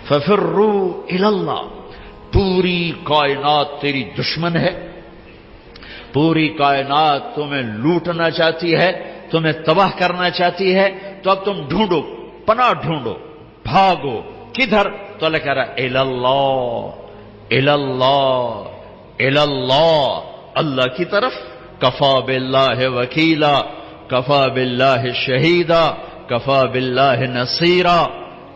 ففروا الی اللہ. پوری کائنات تیری دشمن ہے، پوری کائنات تمہیں لوٹنا چاہتی ہے، تمہیں تباہ کرنا چاہتی ہے، تو اب تم ڈھونڈو، پناہ ڈھونڈو، بھاگو. کدھر؟ تو اللہ کہہ رہا الی اللہ، الی اللہ، الی اللہ، اللہ کی طرف. کفا باللہ وکیلا، کفا باللہ شہیدا، کفا باللہ نصیرا،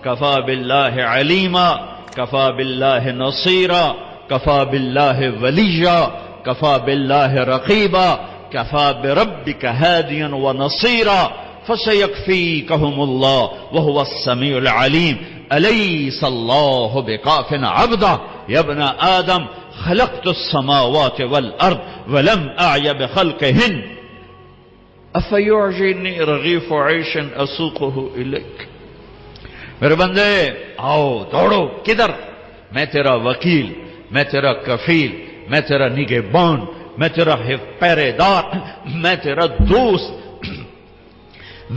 کفا باللہ علیما، کفا باللہ نصیرا، کفا باللہ ولیا، کفا باللہ رقیبا، کفا بربک ہادیا ونصیرا، فسیکفیکہم اللہ وہو السمیع العلیم. الیس اللہ بکاف عبدہ یا ابن آدم خلقت السماوات والارض ولم اعی بخلقہن افیعجبنی رغیف عیش اسوقہ الیک. میرے بندے آؤ، دوڑو. کدھر؟ میں تیرا وکیل، میں تیرا کفیل، میں تیرا نگہبان، میں تیرا پہرے دار، میں تیرا دوست،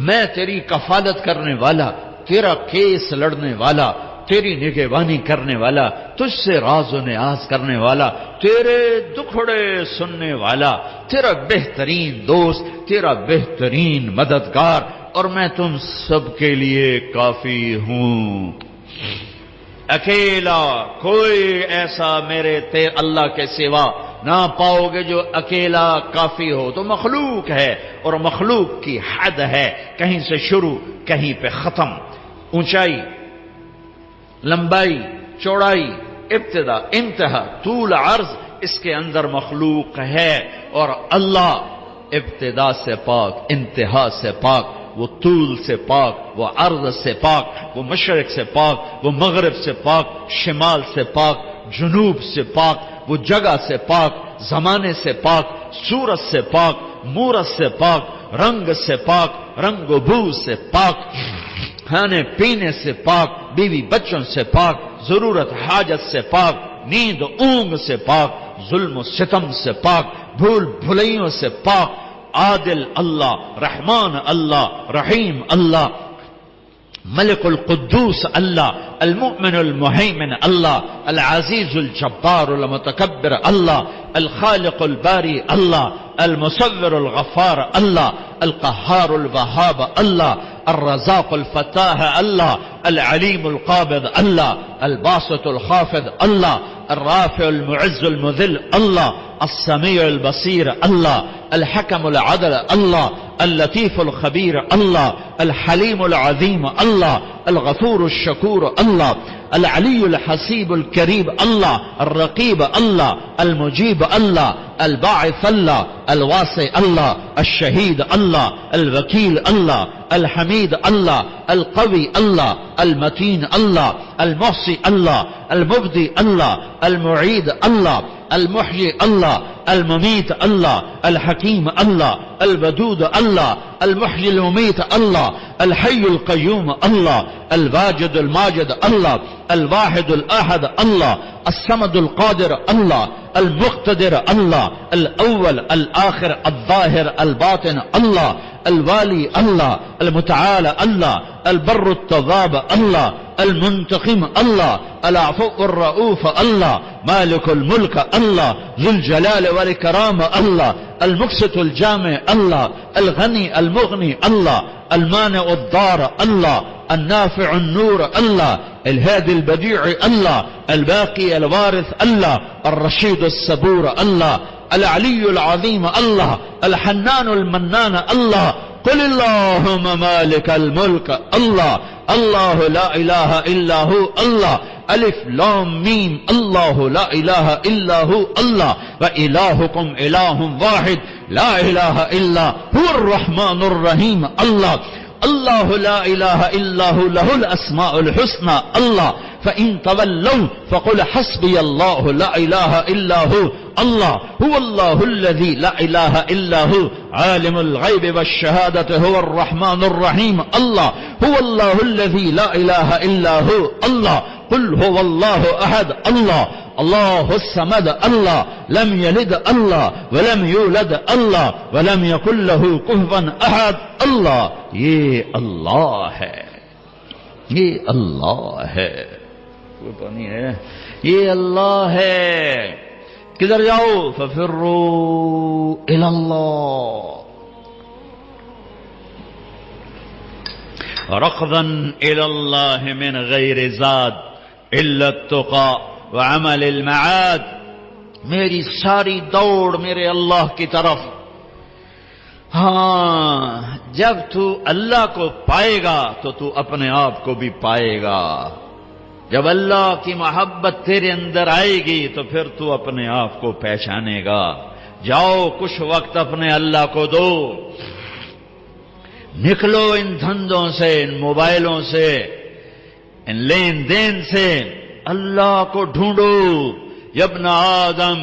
میں تیری کفالت کرنے والا، تیرا کیس لڑنے والا، تیری نگہبانی کرنے والا، تجھ سے راز و نیاز کرنے والا، تیرے دکھڑے سننے والا، تیرا بہترین دوست، تیرا بہترین مددگار، اور میں تم سب کے لیے کافی ہوں. اکیلا کوئی ایسا میرے اللہ کے سوا نہ پاؤ گے جو اکیلا کافی ہو. تو مخلوق ہے، اور مخلوق کی حد ہے، کہیں سے شروع کہیں پہ ختم. اونچائی، لمبائی، چوڑائی، ابتدا، انتہا، طول، عرض، اس کے اندر مخلوق ہے. اور اللہ ابتدا سے پاک، انتہا سے پاک، وہ طول سے پاک، وہ عرض سے پاک، وہ مشرق سے پاک، وہ مغرب سے پاک، شمال سے پاک، جنوب سے پاک، وہ جگہ سے پاک، زمانے سے پاک، صورت سے پاک، مورت سے پاک، رنگ سے پاک، رنگ و بو سے پاک، کھانے پینے سے پاک، بیوی بچوں سے پاک، ضرورت حاجت سے پاک، نیند اونگ سے پاک، ظلم و ستم سے پاک، بھول بھلائیوں سے پاک. عادل اللہ، رحمان اللہ، رحیم اللہ، ملک القدوس اللہ، المؤمن المہیمن اللہ، العزیز الجبار المتکبر اللہ، الخالق الباری اللہ، المصور الغفار اللہ، القہار الوہاب اللہ، الرزاق الفتاح اللہ، العلیم القابض اللہ، الباسط الخافض اللہ، الرافع المعز المذل اللہ، السمیع البصیر اللہ، الحکم العدل اللہ، اللطیف الخبیر اللہ، الحلیم العظیم اللہ، الغفور الشکور اللہ، العلی الحسیب الکریم اللہ، الرقیب اللہ، المجیب اللہ، الباعث اللہ، الواسع اللہ، الشہید اللہ، الوکیل اللہ، الحمید اللہ، القوی اللہ، المتین اللہ، المحصی اللہ، المبدی اللہ، المعید اللہ، المحیی اللہ، الممیت اللہ، الحکیم اللہ، الودود اللہ، المحیی الممیت اللہ، الحی القیوم اللہ، الواجد الماجد اللہ، الواحد الاحد اللہ، الصمد القادر اللہ، المقتدر اللہ، الاول الآخر الظاہر الباطن اللہ، الوالی اللہ، المتعال اللہ، البر التواب اللہ، المنتقم اللہ، العفو الرؤوف اللہ، مالک الملک اللہ، ذو الجلال والاکرام اللہ، المقسط الجامع اللہ، الغنی المغنی اللہ، المانع الضار اللہ، النافع النور اللہ، الهادي البديع الله، الباقي الوارث الله، الرشيد الصبور الله، العلي العظيم الله، الحنان المنان الله. قل اللهم مالك الملك الله، الله لا إله إلا هو الله، ألف لام ميم، الله لا إله إلا هو الله، وإلهكم إله واحد لا إله إلا هو الرحمن الرحيم الله. الله لا إله إلا هو له الأسماء الحسنى الله. فإن تولوا فقل حسبي الله لا إله إلا هو الله. هو الله الذي لا إله إلا هو عالم الغيب والشهادة هو الرحمن الرحيم الله. هو الله الذي لا إله إلا هو الله. قل هو الله أحد الله الله الصمد الله لم يلد الله ولم يولد الله ولم يكن له كفوا أحد الله. یہ اللہ ہے، یہ اللہ ہے. کوئی پانی ہے؟ یہ اللہ ہے. کدھر جاؤ؟ ففروا الی اللہ ركضا الى الله من غیر زاد الا التقى وعمل المعاد. میری ساری دوڑ میرے اللہ کی طرف. ہاں جب تو اللہ کو پائے گا تو اپنے آپ کو بھی پائے گا. جب اللہ کی محبت تیرے اندر آئے گی تو پھر تو اپنے آپ کو پہچانے گا. جاؤ کچھ وقت اپنے اللہ کو دو. نکلو ان دھندوں سے، ان موبائلوں سے، ان لین دین سے. اللہ کو ڈھونڈو. یا ابن آدم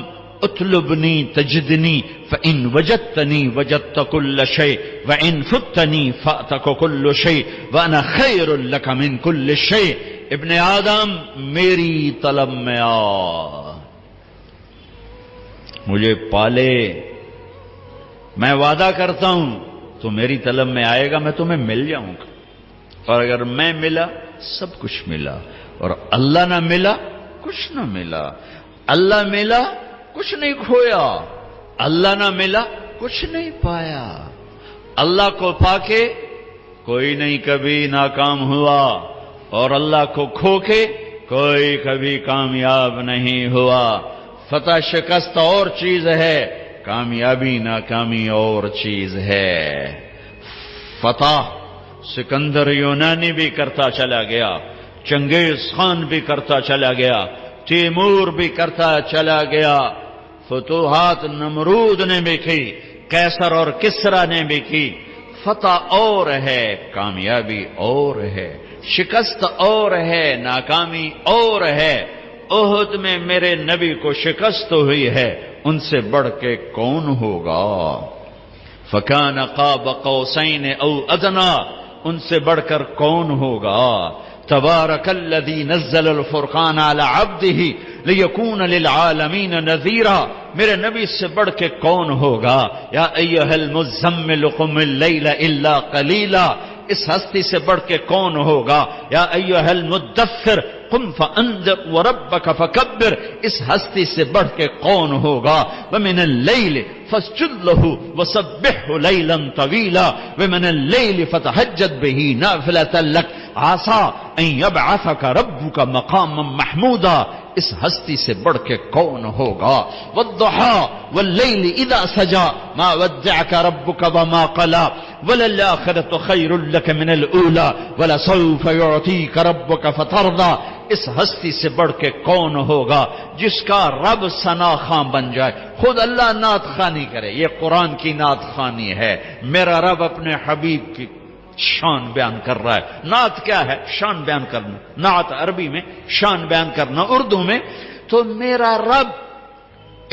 اطلبنی تجدنی فإن وجدتنی وجدت كل شيء وإن فتنی فأتك كل شيء وأنا خير لك من كل شيء. ابن آدم میری طلب میں آ، مجھے پالے. میں وعدہ کرتا ہوں تو میری طلب میں آئے گا، میں تمہیں مل جاؤں گا. اور اگر میں ملا سب کچھ ملا، اور اللہ نہ ملا کچھ نہ ملا. اللہ ملا کچھ نہیں کھویا، اللہ نہ ملا کچھ نہیں پایا. اللہ کو پا کے کوئی نہیں کبھی ناکام ہوا، اور اللہ کو کھو کے کوئی کبھی کامیاب نہیں ہوا. فتح شکست اور چیز ہے، کامیابی ناکامی اور چیز ہے. فتح سکندر یونانی بھی کرتا چلا گیا، چنگیز خان بھی کرتا چلا گیا، تیمور بھی کرتا چلا گیا. فتوحات نمرود نے بھی کی، قیصر اور کسرا نے بھی کی. فتح اور ہے، کامیابی اور ہے، شکست اور ہے، ناکامی اور ہے. احد میں میرے نبی کو شکست ہوئی ہے، ان سے بڑھ کے کون ہوگا؟ فکان قاب قوسین او ادنا، ان سے بڑھ کر کون ہوگا؟ تبارک الذی نزل الفرقان علی عبدہ لیکون للعالمین نذیرا. میرے نبی سے بڑھ کے کون ہوگا؟ یا ایھا المزمل قم اللیل الا قلیلا. اس ہستی سے بڑھ کے کون ہوگا؟ یا ایھا المدثر قم فانذر وربک فکبر. اس ہستی سے بڑھ کے کون ہوگا؟ ومن اللیل فاسجد لہ وسبحہ لیلا طویلا ومن اللیل فتہجد بہ نافلۃ لک عسیٰ ان یبعثک ربک مقاما محمودا. اس ہستی سے بڑھ کے کون ہوگا؟ والضحی واللیل اذا سجی ما ودعک ربک وما قلی وللآخرۃ خیر لک من الاولی ولسوف یعطیک ربک فترضی. اس ہستی سے بڑھ کے کون ہوگا جس کا رب ثنا خواں بن جائے؟ خود اللہ نعت خوانی کرے. یہ قرآن کی نعت خوانی ہے. میرا رب اپنے حبیب کی شان بیان کر رہا ہے. نعت کیا ہے؟ شان بیان کرنا. نعت عربی میں، شان بیان کرنا اردو میں. تو میرا رب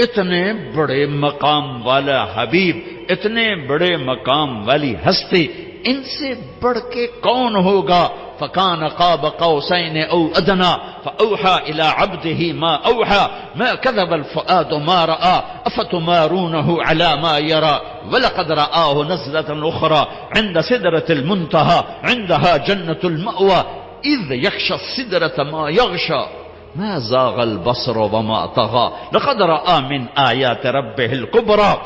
اتنے بڑے مقام والا حبیب، اتنے بڑے مقام والی ہستی، ان سے بڑھ کے کون ہوگا؟ فکان قاب قوسین او ادنا فاوحى الى عبده ما اوحى ما كذب الفؤاد ما راى افتمارونه على ما يرى ولقد رآه نزلة اخرى عند سدرة المنتهى عندها جنة المأوى اذ يغشى السدرة ما يغشى ما زاغ البصر وما طغى لقد رأى من آيات ربه الكبرى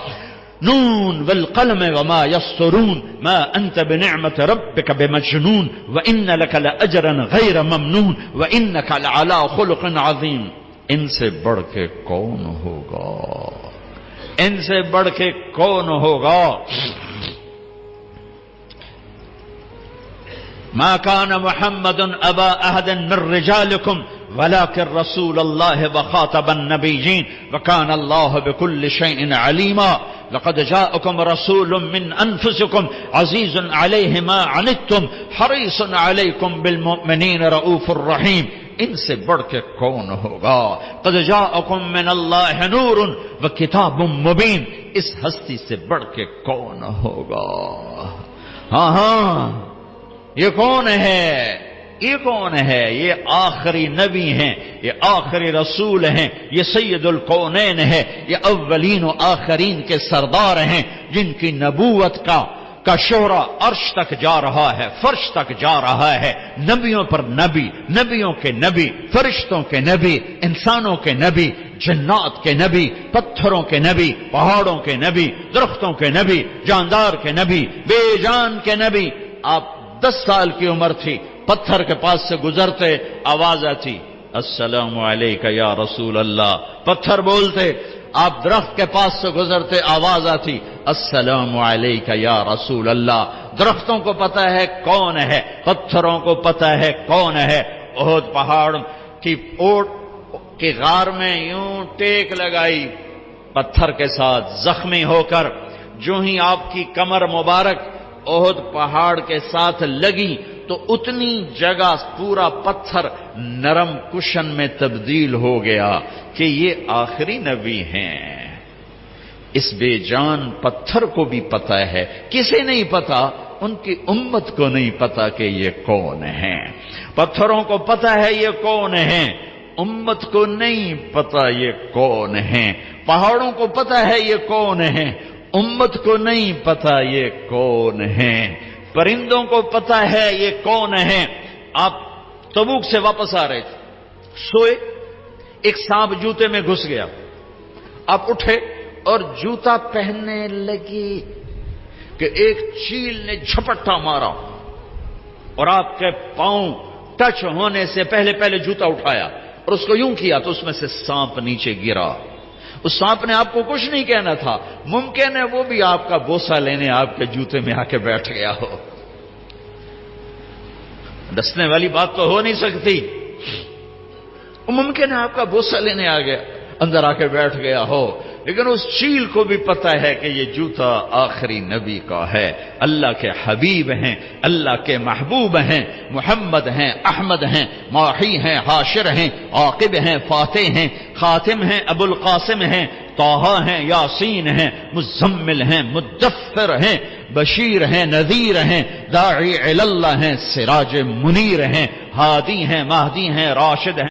نون والقلم وما يسطرون ما أنت بنعمة ربك بمجنون وإن لك لأجرا غير ممنون وإنك لعلى خلق عظيم. ان سے بڑھ کے کون ہوگا؟ ان سے بڑھ کے کون ہوگا؟ ما كان محمد أبا أحد من رجالكم ولكن رسول الله وخاتم النبيين وكان الله بكل شيء عليما. لقد جاءكم رسول من أنفسكم عزيز عليه ما عنتم حريص عليكم بالمؤمنين رؤوف رحيم. ان سے بڑھ کے کون ہوگا؟ قد جاءكم من الله نور وكتاب مبين. اس ہستی سے بڑھ کے کون ہوگا؟ ہاں یہ کون ہے؟ یہ کون ہے؟ یہ آخری نبی ہیں، یہ آخری رسول ہیں، یہ سید الکونین ہے، یہ اولین و آخرین کے سردار ہیں، جن کی نبوت کا کا شہرہ عرش تک جا رہا ہے، فرش تک جا رہا ہے، نبیوں پر نبی، نبیوں کے نبی، فرشتوں کے نبی، انسانوں کے نبی، جنات کے نبی، پتھروں کے نبی، پہاڑوں کے نبی، درختوں کے نبی، جاندار کے نبی، بے جان کے نبی۔ آپ 10 سال کی عمر تھی، پتھر کے پاس سے گزرتے، آواز آتی السلام علیکہ یا رسول اللہ، پتھر بولتے۔ آپ درخت کے پاس سے گزرتے، آواز آتی السلام علیکہ یا رسول اللہ۔ درختوں کو پتہ ہے کون ہے، پتھروں کو پتہ ہے کون ہے۔ احد پہاڑ کی اوٹ کی غار میں یوں ٹیک لگائی پتھر کے ساتھ، زخمی ہو کر جو ہی آپ کی کمر مبارک احد پہاڑ کے ساتھ لگی تو اتنی جگہ پورا پتھر نرم کشن میں تبدیل ہو گیا کہ یہ آخری نبی ہیں۔ اس بے جان پتھر کو بھی پتہ ہے، کسے نہیں پتا؟ ان کی امت کو نہیں پتا کہ یہ کون ہیں۔ پتھروں کو پتا ہے یہ کون ہیں، امت کو نہیں پتا یہ کون ہیں۔ پہاڑوں کو پتا ہے یہ کون ہیں، امت کو نہیں پتا یہ کون ہیں۔ پرندوں کو پتا ہے یہ کون ہیں۔ آپ تبوک سے واپس آ رہے تھے، سوئے، ایک سانپ جوتے میں گھس گیا، آپ اٹھے اور جوتا پہننے لگے کہ ایک چیل نے جھپٹا مارا اور آپ کے پاؤں ٹچ ہونے سے پہلے جوتا اٹھایا اور اس کو یوں کیا تو اس میں سے سانپ نیچے گرا۔ اس سانپ نے آپ کو کچھ نہیں کہنا تھا، ممکن ہے وہ بھی آپ کا بوسہ لینے آپ کے جوتے میں آ کے بیٹھ گیا ہو۔ ڈسنے والی بات تو ہو نہیں سکتی، ممکن ہے آپ کا بوسہ لینے آ گیا، اندر آ کے بیٹھ گیا ہو، لیکن اس چیل کو بھی پتا ہے کہ یہ جوتا آخری نبی کا ہے، اللہ کے حبیب ہیں، اللہ کے محبوب ہیں، محمد ہیں، احمد ہیں، ماحی ہیں، حاشر ہیں، عاقب ہیں، فاتح ہیں، خاتم ہیں، ابو القاسم ہیں، طہ ہیں، یاسین ہیں، مزمل ہیں، مدثر ہیں، بشیر ہیں، نذیر ہیں، داعی الی اللہ ہیں، سراج منیر ہیں، ہادی ہیں، مہدی ہیں، راشد ہیں۔